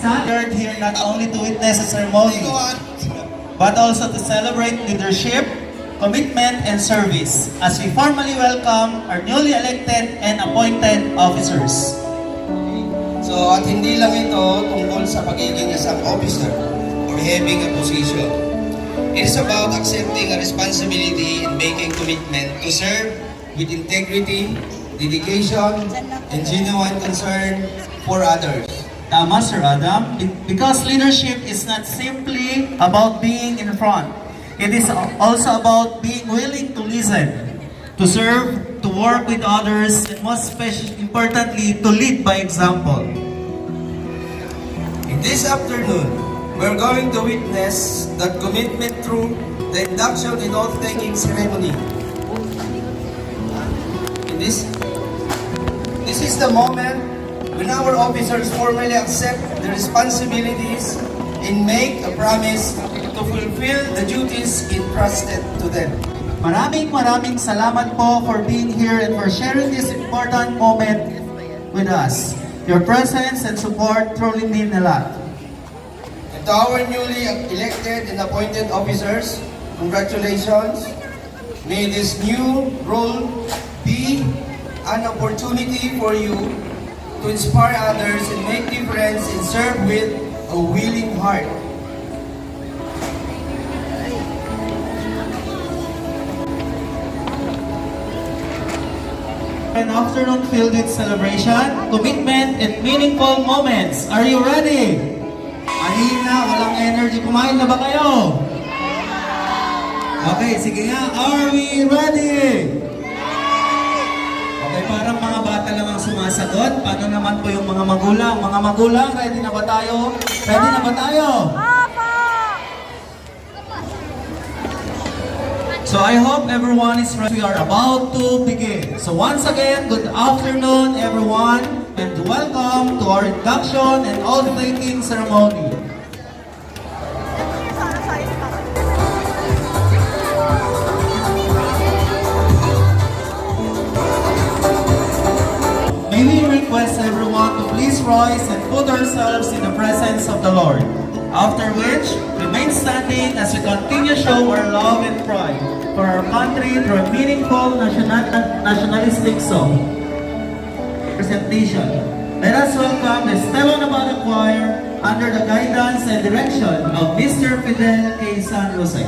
gathered here not only to witness a ceremony, but also to celebrate leadership, commitment, and service as we formally welcome our newly elected and appointed officers. So, at hindi lang ito tungkol sa pagiging isang officer or having a position. It is about accepting a responsibility and making commitment to serve with integrity, dedication, and genuine concern for others. Tama, Sir Adam, because leadership is not simply about being in front. It is also about being willing to listen, to serve, to work with others, and most importantly, to lead by example. In this afternoon, we're going to witness that commitment through the induction and oath-taking ceremony. This is the moment when our officers formally accept the responsibilities and make a promise to fulfill the duties entrusted to them. Maraming salamat po for being here and for sharing this important moment with us. Your presence and support truly mean a lot. And to our newly elected and appointed officers, congratulations. May this new role be an opportunity for you to inspire others and make difference and serve with a willing heart. An afternoon filled with celebration, commitment, and meaningful moments. Are you ready? Mahina, walang energy. Kumain na ba kayo? Okay, sige nga. Are we ready? Okay, parang mga bata lang ang sumasagot. Paano naman po yung mga magulang? Mga magulang, ready na ba tayo? Ready na ba tayo? So I hope everyone is ready. We are about to begin. So once again, good afternoon everyone, and welcome to our induction and oath-taking ceremony. May we request everyone to please rise and put ourselves in the presence of the Lord. After which, remain standing as we continue to show our love and pride for our country through a meaningful nationalistic song. Presentation. Let us welcome the Stella Nevada Choir under the guidance and direction of Mr. Fidel K. San Jose.